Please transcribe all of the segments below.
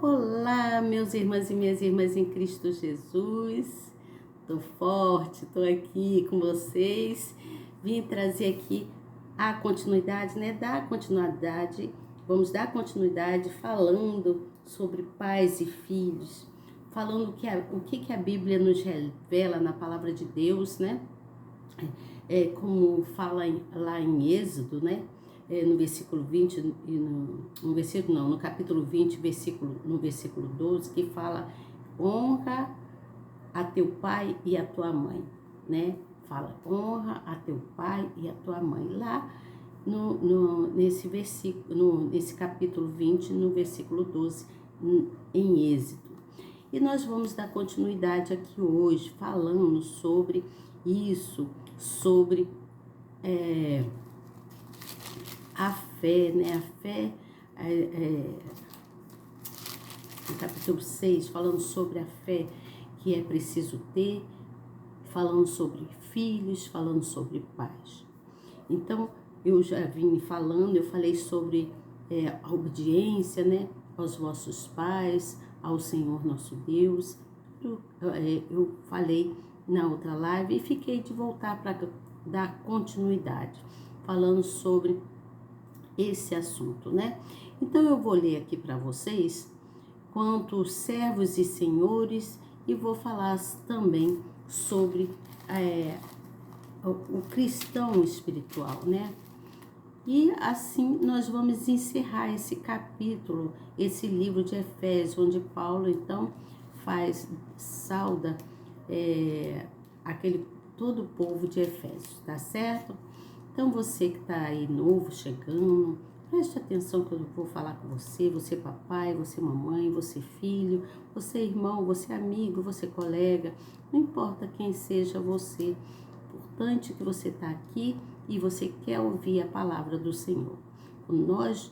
Olá, meus irmãos e minhas irmãs em Cristo Jesus. Tô forte, tô aqui com vocês. Vim trazer aqui a continuidade, né? Vamos dar continuidade falando sobre pais e filhos, falando o que a Bíblia nos revela na palavra de Deus, né? Como fala lá em Êxodo, né? No versículo 20, no capítulo 20, no versículo 12, que fala: honra a teu pai e a tua mãe, né? Fala: honra a teu pai e a tua mãe. Lá nesse versículo, nesse capítulo 20, no versículo 12, em Êxodo. E nós vamos dar continuidade aqui hoje, falando sobre isso, sobre a fé, né? A fé, no capítulo 6, falando sobre a fé que é preciso ter, falando sobre filhos, falando sobre pais. Então, eu já vim falando, eu falei sobre a obediência, né? Aos vossos pais, ao Senhor nosso Deus. Eu falei na outra live e fiquei de voltar para dar continuidade, falando sobre esse assunto, né? Então eu vou ler aqui para vocês quanto servos e senhores e vou falar também sobre o cristão espiritual, né? E assim nós vamos encerrar esse capítulo, esse livro de Efésios, onde Paulo então sauda todo o povo de Efésios, tá certo? Então você que está aí novo, chegando, preste atenção que eu vou falar com você, você papai, você mamãe, você filho, você irmão, você amigo, você colega, não importa quem seja você, importante que você está aqui e você quer ouvir a palavra do Senhor. Quando nós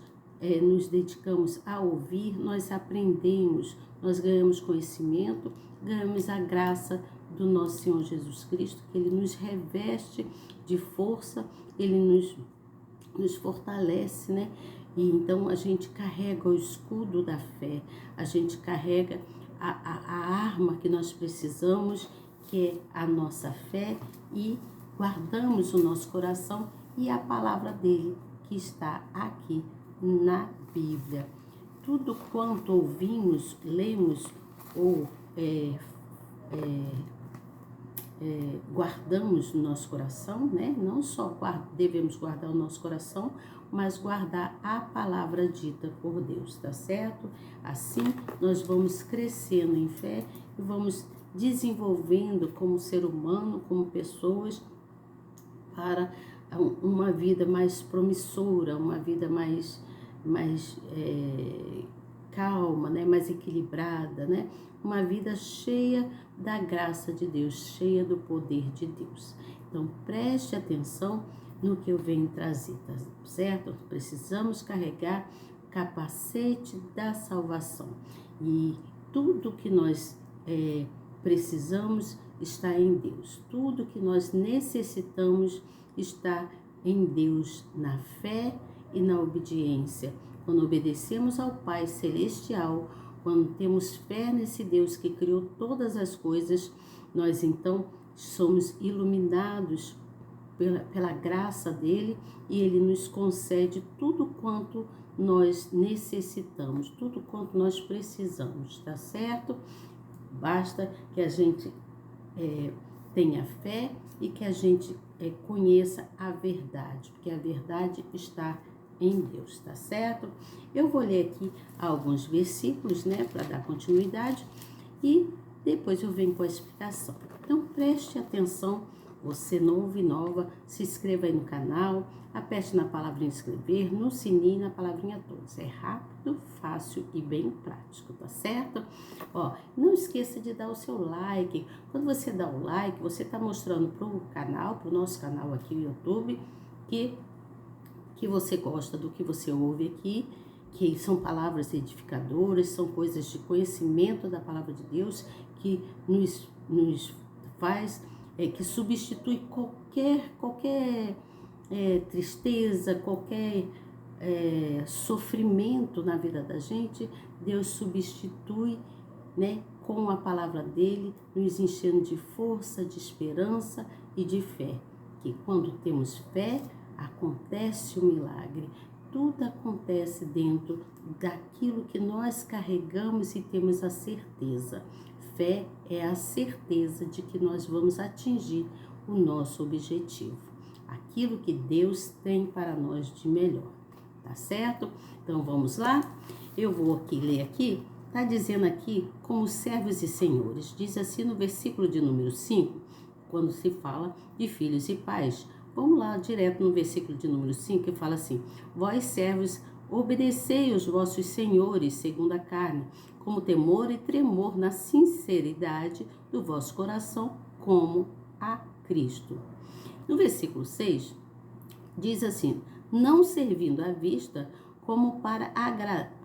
nos dedicamos a ouvir, nós aprendemos, nós ganhamos conhecimento, ganhamos a graça do nosso Senhor Jesus Cristo, que Ele nos reveste de força, Ele nos fortalece, né? E então a gente carrega o escudo da fé, a gente carrega a arma que nós precisamos, que é a nossa fé, e guardamos o nosso coração e a palavra dele que está aqui na Bíblia. Tudo quanto ouvimos, lemos ou guardamos no nosso coração, né? Não só devemos guardar o nosso coração, mas guardar a palavra dita por Deus, tá certo? Assim nós vamos crescendo em fé e vamos desenvolvendo como ser humano, como pessoas, para uma vida mais promissora, uma vida mais calma, né? Mais equilibrada, né? Uma vida cheia da graça de Deus, cheia do poder de Deus. Então preste atenção no que eu venho trazer, tá certo? Precisamos carregar o capacete da salvação, e tudo que nós precisamos está em Deus, tudo que nós necessitamos está em Deus, na fé e na obediência. Quando obedecemos ao Pai Celestial, quando temos fé nesse Deus que criou todas as coisas, nós então somos iluminados pela graça dele, e ele nos concede tudo quanto nós necessitamos, tudo quanto nós precisamos, tá certo? Basta que a gente tenha fé e que a gente conheça a verdade, porque a verdade está em Deus, tá certo? Eu vou ler aqui alguns versículos, né, para dar continuidade, e depois eu venho com a explicação. Então preste atenção, você novo e nova, se inscreva aí no canal, aperte na palavrinha inscrever, no sininho, na palavrinha todos. É rápido, fácil e bem prático, tá certo? Ó, não esqueça de dar o seu like. Quando você dá o like, você tá mostrando pro canal, pro nosso canal aqui no YouTube, que você gosta do que você ouve aqui, que são palavras edificadoras, são coisas de conhecimento da palavra de Deus, que nos faz, que substitui qualquer tristeza, qualquer sofrimento na vida da gente, Deus substitui, né, com a palavra dele, nos enchendo de força, de esperança e de fé. Que quando temos fé, acontece o milagre. Tudo acontece dentro daquilo que nós carregamos e temos a certeza. Fé é a certeza de que nós vamos atingir o nosso objetivo. Aquilo que Deus tem para nós de melhor. Tá certo? Então vamos lá? Eu vou aqui ler aqui. Tá dizendo aqui como servos e senhores. Diz assim no versículo de número 5, quando se fala de filhos e pais. Vamos lá direto no versículo de número 5, que fala assim: vós servos, obedecei os vossos senhores segundo a carne, como temor e tremor na sinceridade do vosso coração, como a Cristo. No versículo 6, diz assim: não servindo à vista, como para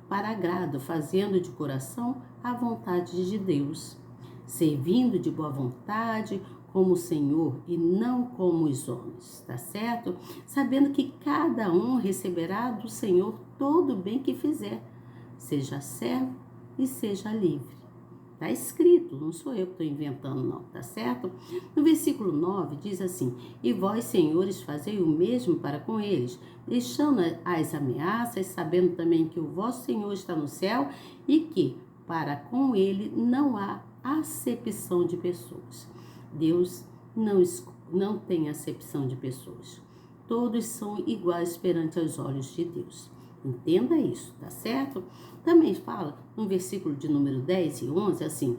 agrado, fazendo de coração a vontade de Deus, servindo de boa vontade, como o Senhor e não como os homens, tá certo? Sabendo que cada um receberá do Senhor todo o bem que fizer, seja servo e seja livre. Tá escrito, não sou eu que estou inventando não, tá certo? No versículo 9 diz assim: e vós, senhores, fazei o mesmo para com eles, deixando as ameaças, sabendo também que o vosso Senhor está no céu e que para com ele não há acepção de pessoas. Deus não tem acepção de pessoas. Todos são iguais perante os olhos de Deus. Entenda isso, tá certo? Também fala no versículo de número 10 e 11, assim: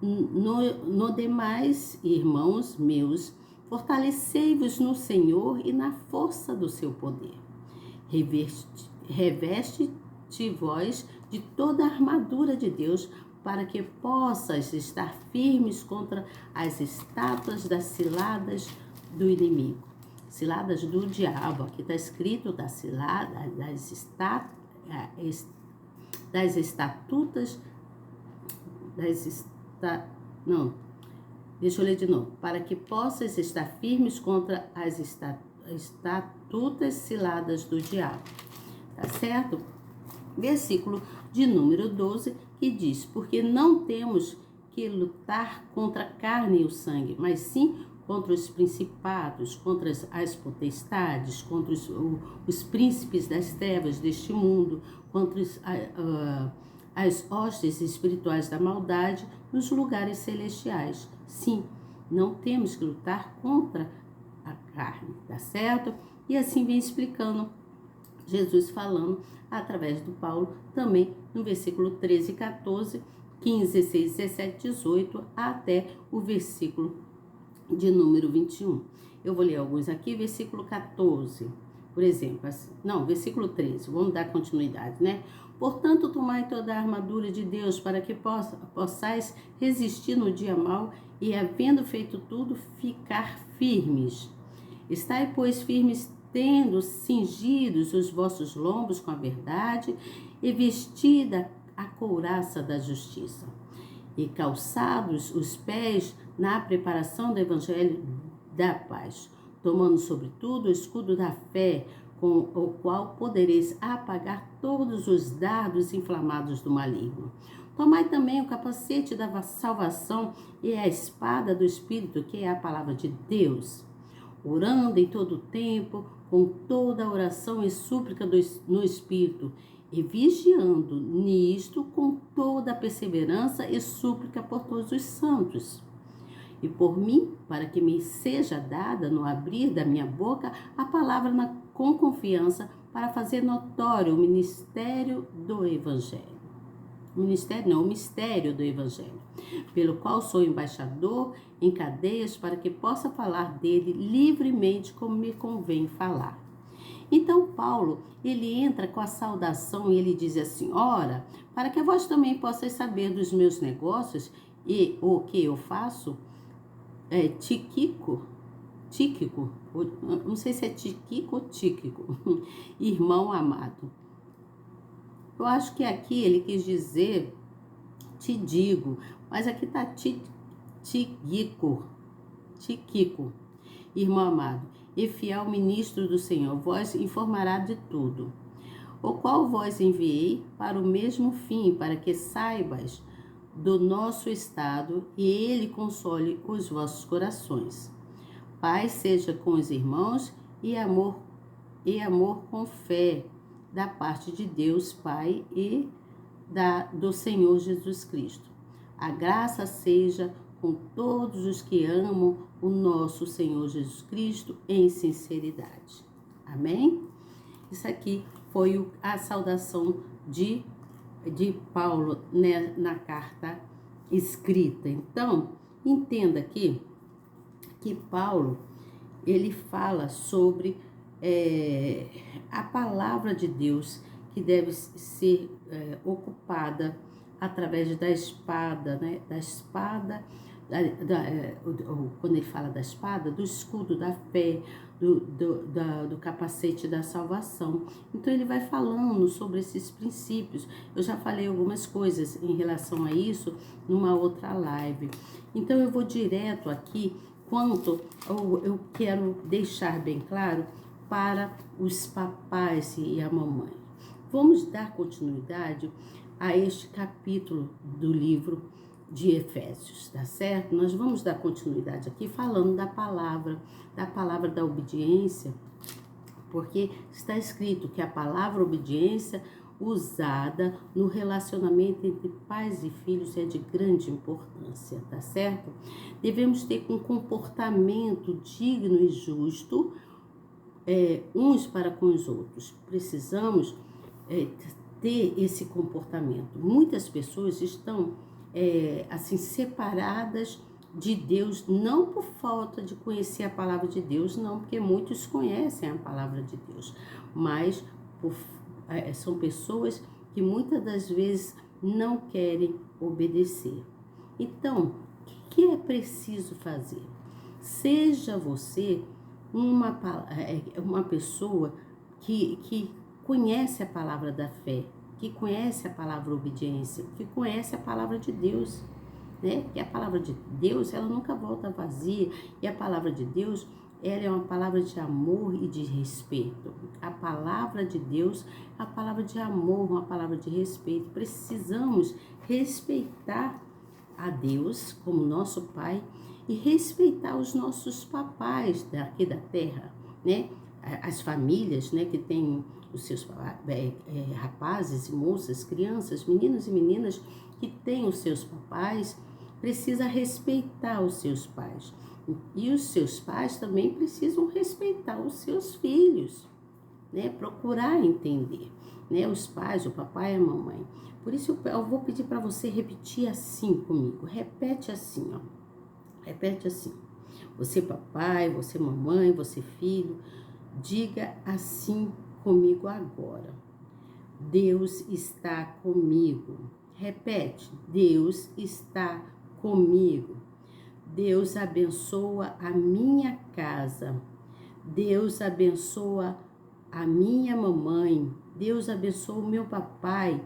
no demais, irmãos meus, fortalecei-vos no Senhor e na força do seu poder. Reveste-te vós de toda a armadura de Deus, para que possas estar firmes contra as estátuas das ciladas do inimigo. Ciladas do diabo, aqui está escrito das ciladas, deixa eu ler de novo. Para que possas estar firmes contra as estatutas ciladas do diabo. Tá certo? Versículo de número 12, que diz: porque não temos que lutar contra a carne e o sangue, mas sim contra os principados, contra as potestades, contra os príncipes das trevas deste mundo, contra as hostes espirituais da maldade nos lugares celestiais. Sim, não temos que lutar contra a carne, tá certo? E assim vem explicando Jesus falando através do Paulo, também no versículo 13 e 14, 15, 16, 17, 18, até o versículo de número 21. Eu vou ler alguns aqui, versículo 14, por exemplo, assim, não, versículo 13, vamos dar continuidade, né? Portanto, tomai toda a armadura de Deus, para que possais resistir no dia mau e, havendo feito tudo, ficar firmes. Estai, pois, firmes, tendo cingidos os vossos lombos com a verdade e vestida a couraça da justiça, e calçados os pés na preparação do evangelho da paz, tomando sobretudo o escudo da fé, com o qual podereis apagar todos os dardos inflamados do maligno. Tomai também o capacete da salvação e a espada do Espírito, que é a palavra de Deus, orando em todo o tempo, com toda a oração e súplica no Espírito, e vigiando nisto com toda a perseverança e súplica por todos os santos. E por mim, para que me seja dada no abrir da minha boca a palavra com confiança, para fazer notório o ministério do Evangelho. O mistério do Evangelho, pelo qual sou embaixador em cadeias, para que possa falar dele livremente como me convém falar. Então Paulo, ele entra com a saudação e ele diz assim: ora, para que vós também possais saber dos meus negócios e o que eu faço, Tíquico, não sei se é Tíquico ou Tíquico, irmão amado. Eu acho que aqui ele quis dizer te digo, mas aqui está Tíquico, irmão amado, e fiel ministro do Senhor, vós informará de tudo. o qual vos enviei para o mesmo fim, para que saibas do nosso estado e ele console os vossos corações. Paz seja com os irmãos e amor com fé, da parte de Deus Pai e do Senhor Jesus Cristo. A graça seja com todos os que amam o nosso Senhor Jesus Cristo em sinceridade. Amém? Isso aqui foi a saudação de Paulo, né, na carta escrita. Então, entenda aqui que Paulo, ele fala sobre a palavra de Deus que deve ser ocupada através da espada, né? Da espada, quando ele fala da espada, do escudo da fé, do capacete da salvação. Então ele vai falando sobre esses princípios. Eu já falei algumas coisas em relação a isso numa outra live. Então eu vou direto aqui quanto eu quero deixar bem claro para os papais e a mamãe. Vamos dar continuidade a este capítulo do livro de Efésios, tá certo? Nós vamos dar continuidade aqui falando da palavra da obediência, porque está escrito que a palavra obediência usada no relacionamento entre pais e filhos é de grande importância, tá certo? Devemos ter um comportamento digno e justo, uns para com os outros. Precisamos ter esse comportamento. Muitas pessoas estão assim separadas de Deus, não por falta de conhecer a palavra de Deus, não, porque muitos conhecem a palavra de Deus, mas são pessoas que muitas das vezes não querem obedecer. Então, o que é preciso fazer? Seja você uma pessoa que conhece a palavra da fé, que conhece a palavra obediência, que conhece a palavra de Deus, né? Que a palavra de Deus, ela nunca volta vazia, e a palavra de Deus, ela é uma palavra de amor e de respeito. A palavra de Deus é a palavra de amor, uma palavra de respeito. Precisamos respeitar a Deus como nosso Pai e respeitar os nossos papais daqui da terra, né? As famílias, né, que têm os seus rapazes e moças, crianças, meninos e meninas que têm os seus papais, precisa respeitar os seus pais. E os seus pais também precisam respeitar os seus filhos, né? Procurar entender, né? Os pais, o papai e a mamãe. Por isso eu vou pedir para você repetir assim comigo. Repete assim, ó. Repete assim. Você papai, você mamãe, você filho. Diga assim comigo agora. Deus está comigo. Repete. Deus está comigo. Deus abençoa a minha casa. Deus abençoa a minha mamãe. Deus abençoa o meu papai.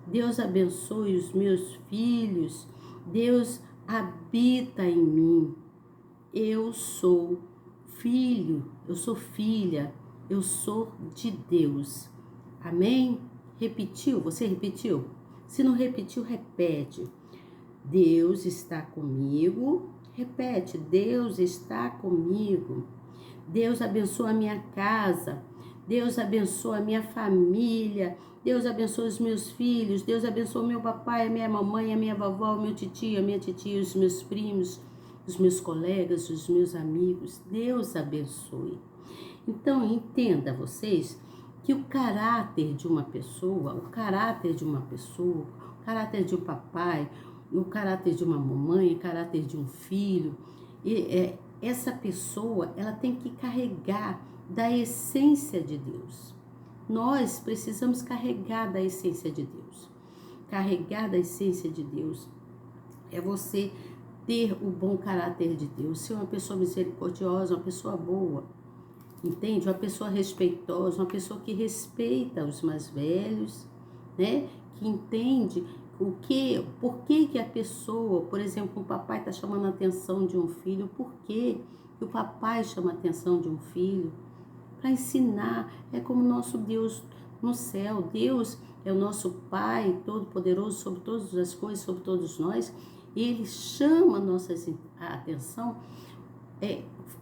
Deus abençoe os meus filhos. Deus habita em mim. Eu sou filho, eu sou filha, eu sou de Deus. Amém? Repetiu? Você repetiu? Se não repetiu, repete. Deus está comigo. Repete, Deus está comigo. Deus abençoa a minha casa. Deus abençoa a minha família. Deus abençoa os meus filhos. Deus abençoa o meu papai, a minha mamãe, a minha vovó, o meu tio, a minha titia, os meus primos, os meus colegas, os meus amigos. Deus abençoe. Então, entenda vocês que o caráter de uma pessoa, o caráter de um papai, o caráter de uma mamãe, o caráter de um filho, essa pessoa, ela tem que carregar da essência de Deus. Nós precisamos carregar da essência de Deus. Carregar da essência de Deus é você ter o bom caráter de Deus, ser uma pessoa misericordiosa, uma pessoa boa, entende? Uma pessoa respeitosa, uma pessoa que respeita os mais velhos, né? Que entende por que a pessoa, por exemplo, o papai está chamando a atenção de um filho, por que o papai chama a atenção de um filho? Para ensinar, é como nosso Deus no céu. Deus é o nosso Pai Todo-Poderoso sobre todas as coisas, sobre todos nós. Ele chama a atenção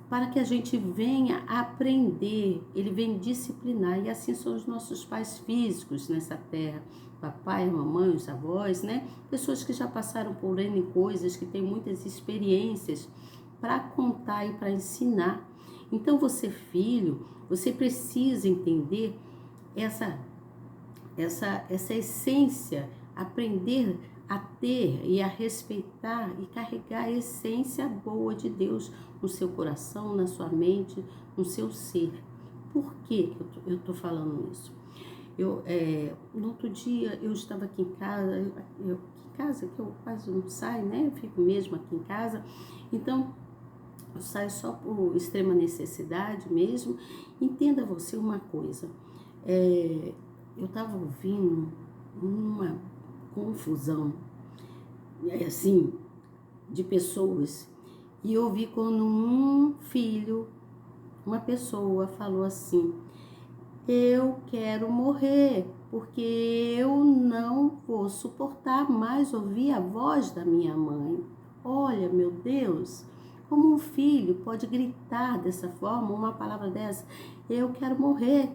para que a gente venha aprender, ele vem disciplinar, e assim são os nossos pais físicos nessa terra, papai, mamãe, os avós, né? Pessoas que já passaram por N coisas, que têm muitas experiências para contar e para ensinar. Então você, filho, você precisa entender essa essência, aprender a ter e a respeitar e carregar a essência boa de Deus no seu coração, na sua mente, no seu ser. Por que eu estou falando isso? No outro dia eu estava aqui em casa, que eu quase não saio, né? Eu fico mesmo aqui em casa, então eu saio só por extrema necessidade mesmo. Entenda você uma coisa, eu estava ouvindo uma confusão, assim, de pessoas, e eu ouvi quando uma pessoa falou assim: eu quero morrer, porque eu não vou suportar mais ouvir a voz da minha mãe. Olha, meu Deus, como um filho pode gritar dessa forma, uma palavra dessa? Eu quero morrer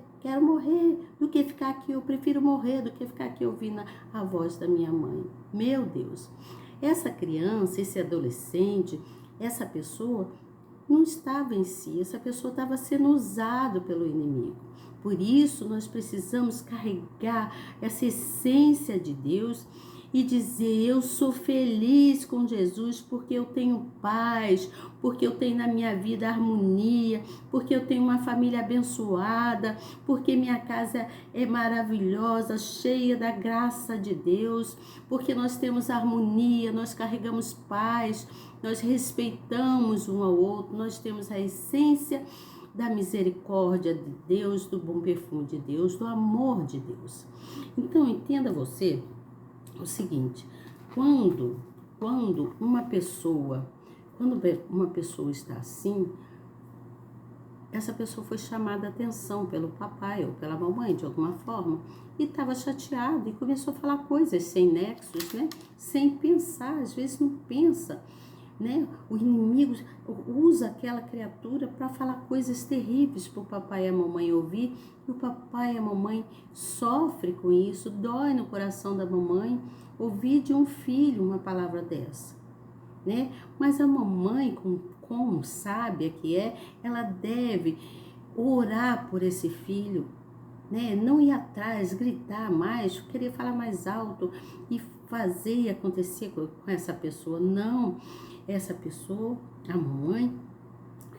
do que ficar aqui, eu prefiro morrer do que ficar aqui ouvindo a voz da minha mãe. Meu Deus, essa criança, esse adolescente, essa pessoa não estava em si, essa pessoa estava sendo usada pelo inimigo. Por isso, nós precisamos carregar essa essência de Deus e dizer: eu sou feliz com Jesus porque eu tenho paz, porque eu tenho na minha vida harmonia, porque eu tenho uma família abençoada, porque minha casa é maravilhosa, cheia da graça de Deus, porque nós temos harmonia, nós carregamos paz, nós respeitamos um ao outro, nós temos a essência da misericórdia de Deus, do bom perfume de Deus, do amor de Deus. Então, entenda você o seguinte: quando uma pessoa está assim, essa pessoa foi chamada a atenção pelo papai ou pela mamãe de alguma forma, e estava chateada e começou a falar coisas sem nexos, né? Sem pensar, às vezes não pensa, né? O inimigo usa aquela criatura para falar coisas terríveis para o papai e a mamãe ouvir, e o papai e a mamãe sofrem com isso, dói no coração da mamãe ouvir de um filho uma palavra dessa, né? Mas a mamãe, como sábia que ela deve orar por esse filho, né? Não ir atrás, gritar mais, querer falar mais alto e fazer e acontecer com essa pessoa. Não, essa pessoa, a mamãe,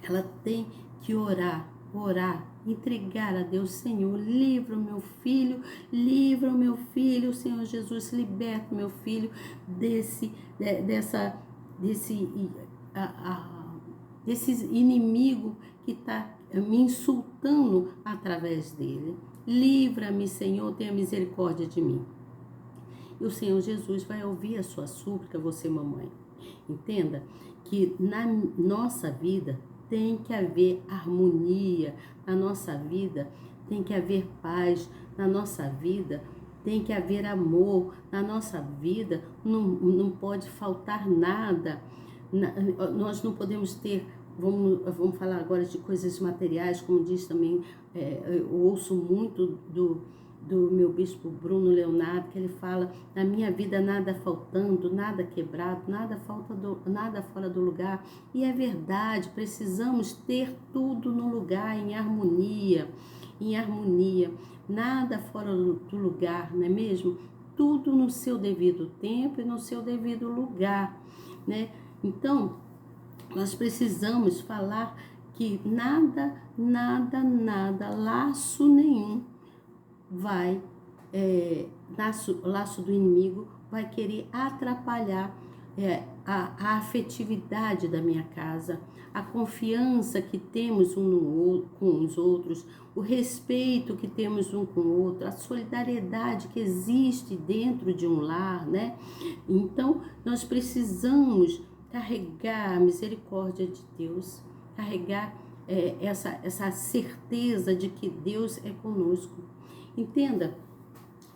ela tem que orar, entregar a Deus: Senhor, livra o meu filho, Senhor Jesus, liberta o meu filho desse inimigo que está me insultando através dele. Livra-me, Senhor, tenha misericórdia de mim. E o Senhor Jesus vai ouvir a sua súplica, você, mamãe. Entenda que na nossa vida tem que haver harmonia, na nossa vida tem que haver paz, na nossa vida tem que haver amor, na nossa vida não pode faltar nada. Nós não podemos ter, vamos falar agora de coisas materiais, como diz também, eu ouço muito do meu bispo Bruno Leonardo, que ele fala: na minha vida nada faltando, nada quebrado, nada fora do lugar. E é verdade, precisamos ter tudo no lugar, em harmonia, nada fora do lugar, não é mesmo? Tudo no seu devido tempo e no seu devido lugar, né? Então, nós precisamos falar que nada, laço nenhum vai, laço do inimigo vai querer atrapalhar a afetividade da minha casa, a confiança que temos com os outros, o respeito que temos um com o outro, a solidariedade que existe dentro de um lar, né? Então, nós precisamos carregar a misericórdia de Deus, carregar essa certeza de que Deus é conosco. Entenda,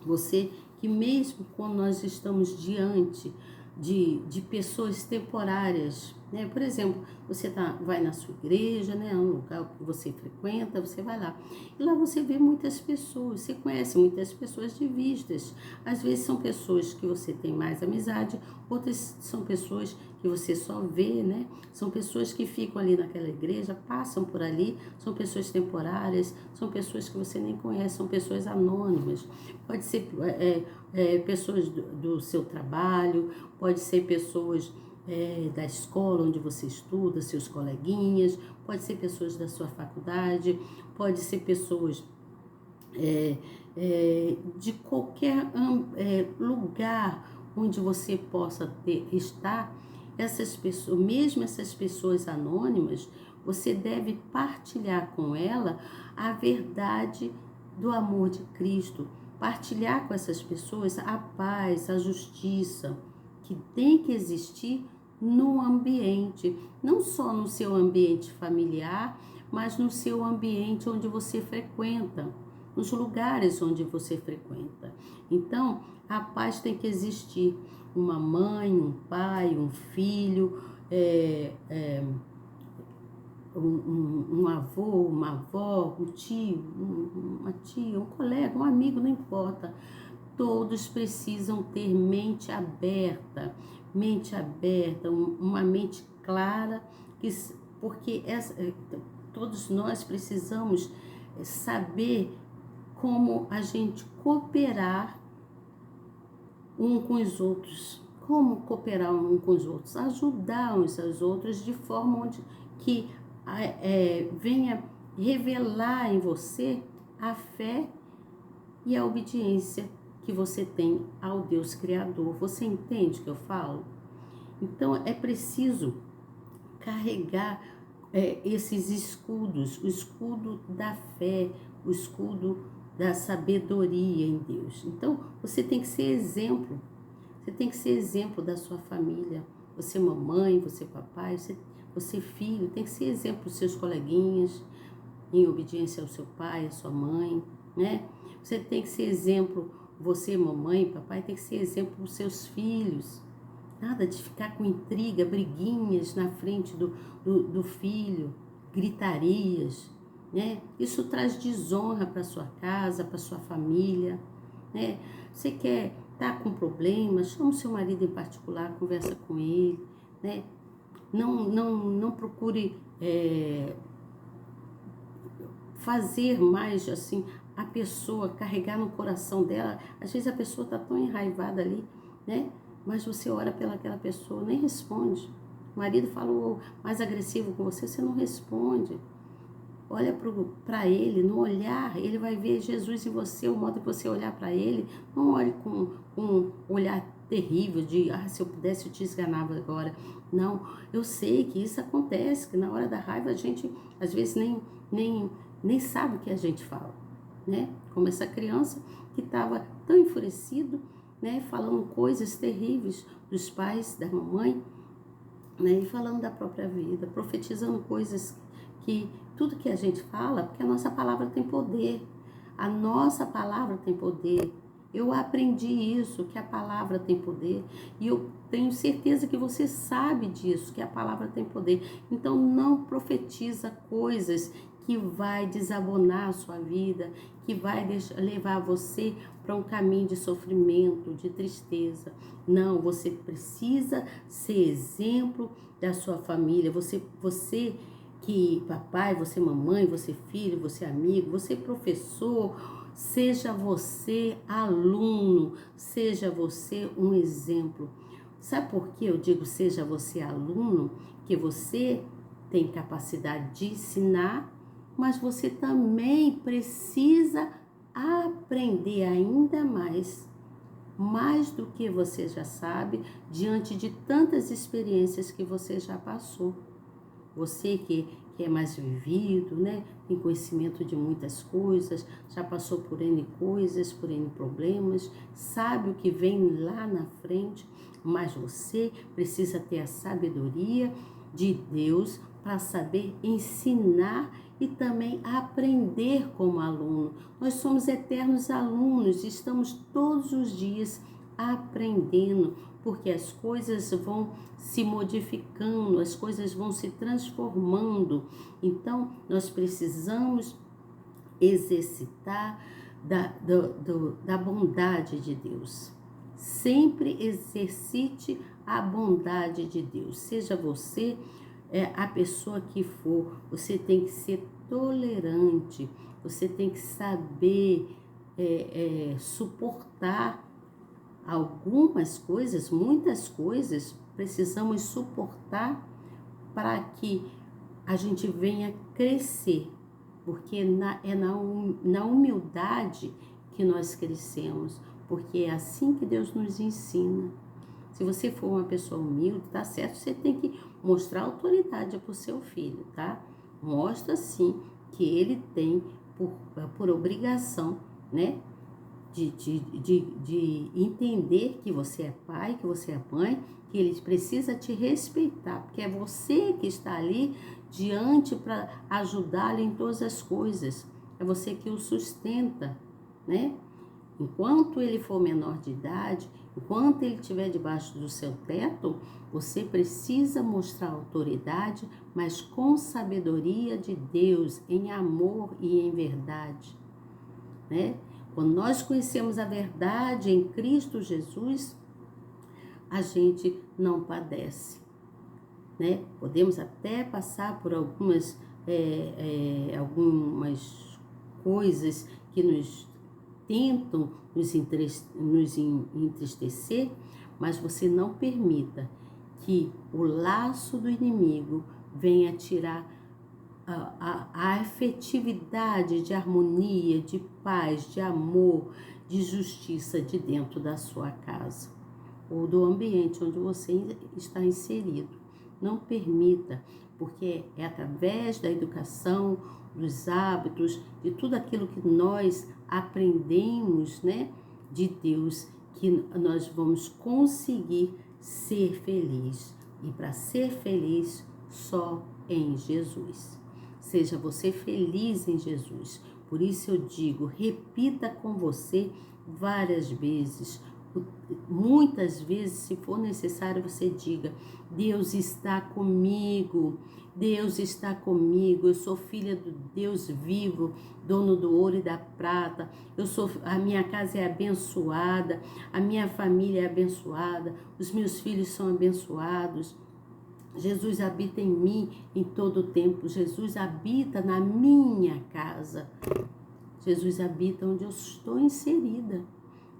você, que mesmo quando nós estamos diante de pessoas temporárias, né? Por exemplo, você vai na sua igreja, né? Um lugar que você frequenta, você vai lá. E lá você vê muitas pessoas, você conhece muitas pessoas de vistas. Às vezes são pessoas que você tem mais amizade, outras são pessoas que você só vê, né? São pessoas que ficam ali naquela igreja, passam por ali, são pessoas temporárias, são pessoas que você nem conhece, são pessoas anônimas. Pode ser pessoas do seu trabalho, pode ser pessoas da escola onde você estuda, seus coleguinhas, pode ser pessoas da sua faculdade, pode ser pessoas de qualquer lugar onde você possa estar. Essas pessoas, mesmo essas pessoas anônimas, você deve partilhar com ela a verdade do amor de Cristo, partilhar com essas pessoas a paz, a justiça, que tem que existir no ambiente, não só no seu ambiente familiar, mas no seu ambiente onde você frequenta, nos lugares onde você frequenta. Então, a paz tem que existir. Uma mãe, um pai, um filho, um avô, uma avó, um tio, uma tia, um colega, um amigo, não importa. Todos precisam ter mente aberta, uma mente clara, porque todos nós precisamos saber como a gente cooperar um com os outros. Como cooperar um com os outros? Ajudar uns aos outros de forma que venha revelar em você a fé e a obediência que você tem ao Deus Criador. Você entende o que eu falo? Então é preciso carregar esses escudos, o escudo da fé, o escudo da sabedoria em Deus. Então você tem que ser exemplo, você tem que ser exemplo da sua família. Você mamãe, você papai, você filho, tem que ser exemplo dos seus coleguinhas, em obediência ao seu pai, à sua mãe, né? Você tem que ser exemplo, você, mamãe, papai, tem que ser exemplo para os seus filhos. Nada de ficar com intriga, briguinhas na frente do filho, gritarias, né? Isso traz desonra para sua casa, para sua família, né? Você quer estar com problemas, chama o seu marido em particular, conversa com ele, né? Não procure fazer mais assim a pessoa carregar no coração dela. Às vezes a pessoa está tão enraivada ali, né? Mas você ora pelaquela pessoa, nem responde. O marido falou mais agressivo com você, você não responde. Olha para ele, no olhar, ele vai ver Jesus em você, o modo que você olhar para ele. Não olhe com um olhar terrível de, se eu pudesse eu te esganava agora. Não, eu sei que isso acontece, que na hora da raiva a gente, às vezes, nem sabe o que a gente fala, né? Como essa criança que estava tão enfurecido, né? Falando coisas terríveis dos pais, da mamãe, né? E falando da própria vida, profetizando coisas que tudo que a gente fala, porque a nossa palavra tem poder, a nossa palavra tem poder. Eu aprendi isso, que a palavra tem poder, e eu tenho certeza que você sabe disso, que a palavra tem poder. Então não profetiza coisas que vai desabonar a sua vida, que vai levar você para um caminho de sofrimento, de tristeza. Não, você precisa ser exemplo da sua família. Você que papai, você mamãe, você filho, você amigo, você professor, seja você aluno, seja você um exemplo. Sabe por que eu digo seja você aluno? Que você tem capacidade de ensinar, mas você também precisa aprender ainda mais do que você já sabe, diante de tantas experiências que você já passou. Você que é mais vivido, né? Tem conhecimento de muitas coisas, já passou por N coisas, por N problemas, sabe o que vem lá na frente, mas você precisa ter a sabedoria de Deus para saber ensinar e também aprender como aluno. Nós somos eternos alunos, estamos todos os dias aprendendo, porque as coisas vão se modificando, as coisas vão se transformando. Então, nós precisamos exercitar da bondade de Deus. Sempre exercite a bondade de Deus. Seja você a pessoa que for, você tem que ser tolerante, você tem que saber suportar algumas coisas, muitas coisas precisamos suportar para que a gente venha crescer, porque na humildade que nós crescemos, porque é assim que Deus nos ensina. Se você for uma pessoa humilde, tá certo, você tem que mostrar autoridade para o seu filho, tá? Mostra sim que ele tem por obrigação, né? De entender que você é pai, que você é mãe, que ele precisa te respeitar, porque é você que está ali diante para ajudá-lo em todas as coisas. É você que o sustenta, né? Enquanto ele for menor de idade, enquanto ele estiver debaixo do seu teto, você precisa mostrar autoridade, mas com sabedoria de Deus, em amor e em verdade, né? Quando nós conhecemos a verdade em Cristo Jesus, a gente não padece, né? Podemos até passar por algumas coisas que nos tentam nos entristecer, mas você não permita que o laço do inimigo venha tirar a efetividade de harmonia, de paz, de amor, de justiça de dentro da sua casa ou do ambiente onde você está inserido. Não permita, porque é através da educação, dos hábitos, de tudo aquilo que nós aprendemos, né, de Deus, que nós vamos conseguir ser feliz. E para ser feliz, só em Jesus. Seja você feliz em Jesus. Por isso eu digo, repita com você várias vezes. Muitas vezes, se for necessário, você diga: Deus está comigo, Deus está comigo, eu sou filha do Deus vivo, dono do ouro e da prata, a minha casa é abençoada, a minha família é abençoada, os meus filhos são abençoados. Jesus habita em mim em todo o tempo, Jesus habita na minha casa, Jesus habita onde eu estou inserida,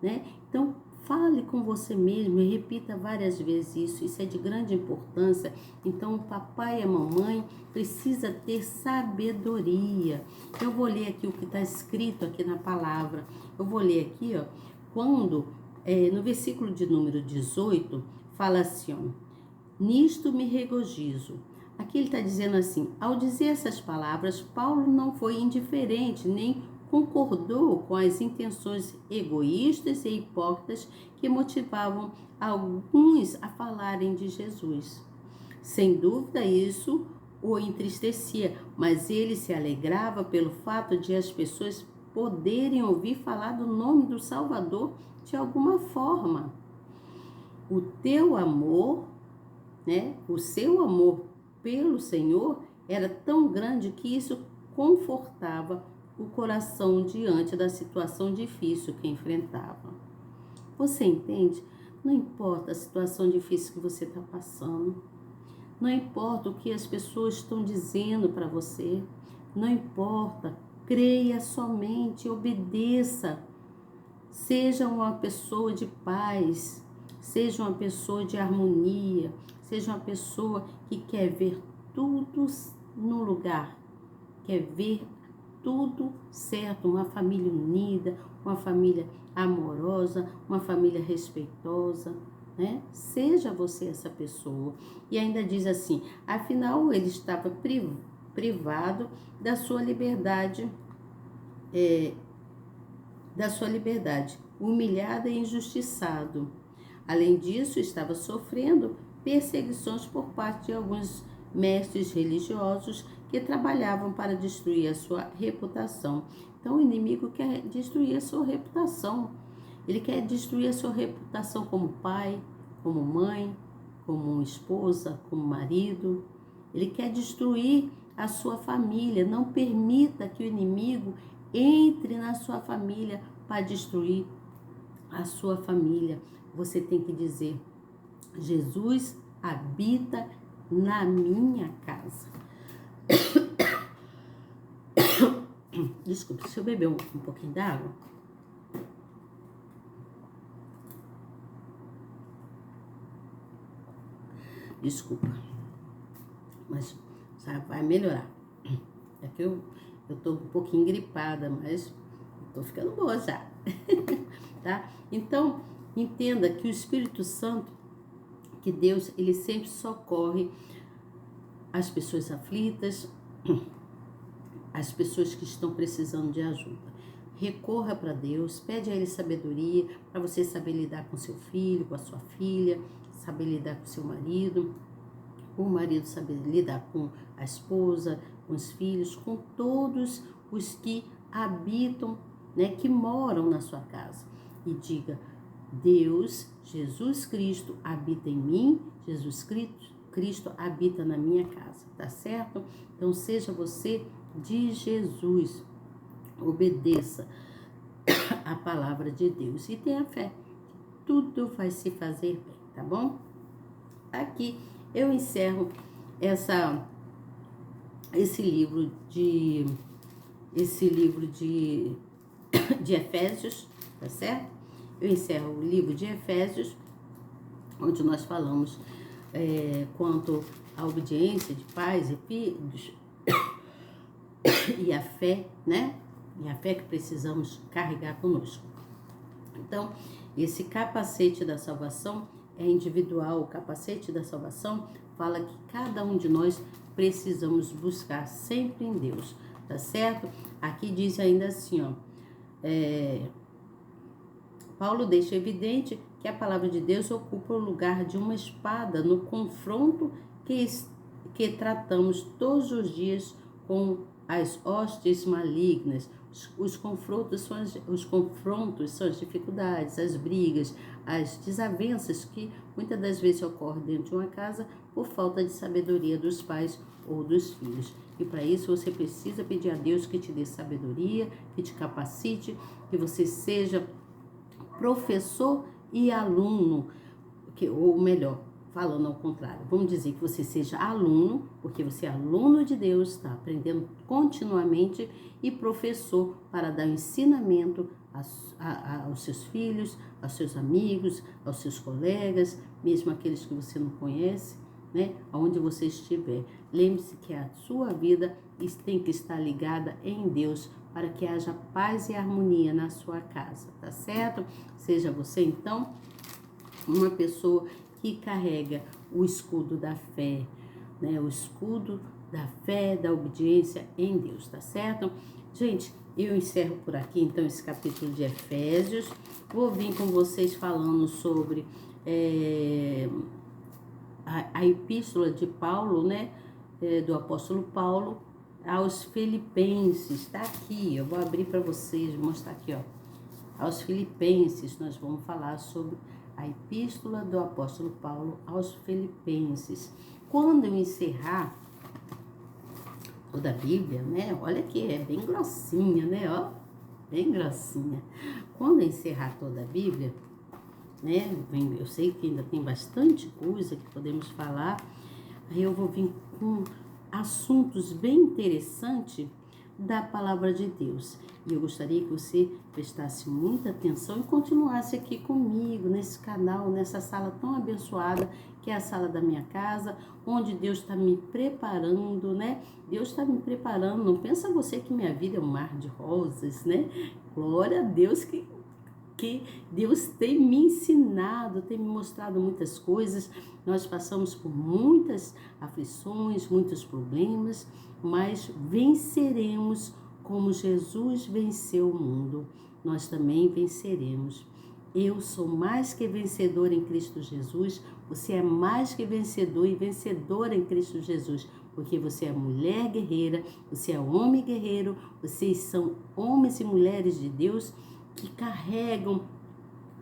né? Então, fale com você mesmo e repita várias vezes isso é de grande importância. Então, o papai e a mamãe precisa ter sabedoria. Eu vou ler aqui o que está escrito aqui na palavra. Eu vou ler aqui, ó, no versículo de número 18, fala assim, ó: nisto me regozijo. Aqui ele está dizendo assim, ao dizer essas palavras, Paulo não foi indiferente, nem concordou com as intenções egoístas e hipócritas que motivavam alguns a falarem de Jesus. Sem dúvida isso o entristecia, mas ele se alegrava pelo fato de as pessoas poderem ouvir falar do nome do Salvador de alguma forma. O teu amor, né, o seu amor pelo Senhor era tão grande que isso confortava o coração diante da situação difícil que enfrentava. Você entende? Não importa a situação difícil que você está passando, não importa o que as pessoas estão dizendo para você, não importa, creia somente, obedeça, seja uma pessoa de paz, seja uma pessoa de harmonia, seja uma pessoa que quer ver tudo no lugar, quer ver tudo certo, uma família unida, uma família amorosa, uma família respeitosa, né? Seja você essa pessoa. E ainda diz assim, afinal ele estava privado da sua liberdade, humilhado e injustiçado. Além disso, estava sofrendo perseguições por parte de alguns mestres religiosos que trabalhavam para destruir a sua reputação. Então, o inimigo quer destruir a sua reputação. Ele quer destruir a sua reputação como pai, como mãe, como esposa, como marido. Ele quer destruir a sua família. Não permita que o inimigo entre na sua família para destruir a sua família. Você tem que dizer: Jesus habita na minha casa. Desculpa, deixa eu beber um pouquinho d'água. Desculpa, mas sabe, vai melhorar. É que eu tô um pouquinho gripada, mas tô ficando boa já. Tá? Então, entenda que o Espírito Santo, que Deus, ele sempre socorre as pessoas aflitas, as pessoas que estão precisando de ajuda. Recorra para Deus, pede a Ele sabedoria para você saber lidar com seu filho, com a sua filha, saber lidar com seu marido, o marido saber lidar com a esposa, com os filhos, com todos os que habitam, né, que moram na sua casa. E diga: Deus, Jesus Cristo habita em mim, Jesus Cristo habita na minha casa, tá certo? Então seja você de Jesus, obedeça a palavra de Deus e tenha fé. Tudo vai se fazer bem, tá bom? Aqui eu encerro esse livro de Efésios, tá certo? Eu encerro o livro de Efésios, onde nós falamos quanto à obediência de pais e filhos e a fé, né? E a fé que precisamos carregar conosco. Então, esse capacete da salvação é individual. O capacete da salvação fala que cada um de nós precisamos buscar sempre em Deus, tá certo? Aqui diz ainda assim, ó, Paulo deixa evidente que a palavra de Deus ocupa o lugar de uma espada no confronto que tratamos todos os dias com as hostes malignas. Os confrontos são as dificuldades, as brigas, as desavenças que muitas das vezes ocorrem dentro de uma casa por falta de sabedoria dos pais ou dos filhos. E para isso você precisa pedir a Deus que te dê sabedoria, que te capacite, que você seja professor e aluno, ou melhor, falando ao contrário, vamos dizer que você seja aluno, porque você é aluno de Deus, está aprendendo continuamente, e professor para dar ensinamento aos seus filhos, aos seus amigos, aos seus colegas, mesmo aqueles que você não conhece, né? Aonde você estiver. Lembre-se que a sua vida tem que estar ligada em Deus, para que haja paz e harmonia na sua casa, tá certo? Seja você, então, uma pessoa que carrega o escudo da fé, né? O escudo da fé, da obediência em Deus, tá certo? Gente, eu encerro por aqui, então, esse capítulo de Efésios. Vou vir com vocês falando sobre a epístola de Paulo, né? Do apóstolo Paulo aos Filipenses. Tá aqui, eu vou abrir para vocês, mostrar aqui, ó. Aos Filipenses, nós vamos falar sobre a epístola do apóstolo Paulo aos Filipenses. Quando eu encerrar toda a Bíblia, né? Olha que é bem grossinha, né? Ó, bem grossinha. Quando eu encerrar toda a Bíblia, né? Eu sei que ainda tem bastante coisa que podemos falar. Aí eu vou vir com assuntos bem interessantes da palavra de Deus. E eu gostaria que você prestasse muita atenção e continuasse aqui comigo, nesse canal, nessa sala tão abençoada, que é a sala da minha casa, onde Deus está me preparando, né? Deus está me preparando. Não pensa você que minha vida é um mar de rosas, né? Glória a Deus que Deus tem me ensinado, tem me mostrado muitas coisas. Nós passamos por muitas aflições, muitos problemas, mas venceremos como Jesus venceu o mundo. Nós também venceremos. Eu sou mais que vencedor em Cristo Jesus. Você é mais que vencedor e vencedora em Cristo Jesus. Porque você é mulher guerreira, você é homem guerreiro, vocês são homens e mulheres de Deus que carregam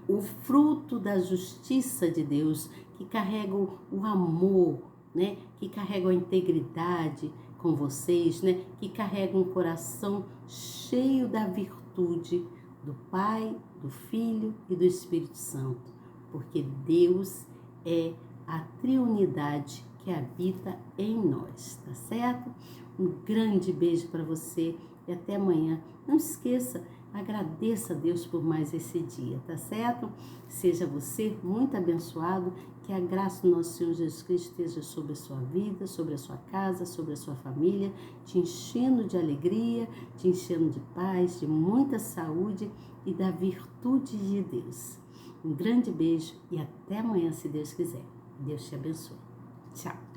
o fruto da justiça de Deus, que carregam o amor, né? Que carregam a integridade com vocês, né? Que carregam um coração cheio da virtude do Pai, do Filho e do Espírito Santo, porque Deus é a triunidade que habita em nós, tá certo? Um grande beijo para você e até amanhã. Não esqueça, agradeça a Deus por mais esse dia, tá certo? Seja você muito abençoado, que a graça do nosso Senhor Jesus Cristo esteja sobre a sua vida, sobre a sua casa, sobre a sua família, te enchendo de alegria, te enchendo de paz, de muita saúde e da virtude de Deus. Um grande beijo e até amanhã, se Deus quiser. Deus te abençoe. Tchau.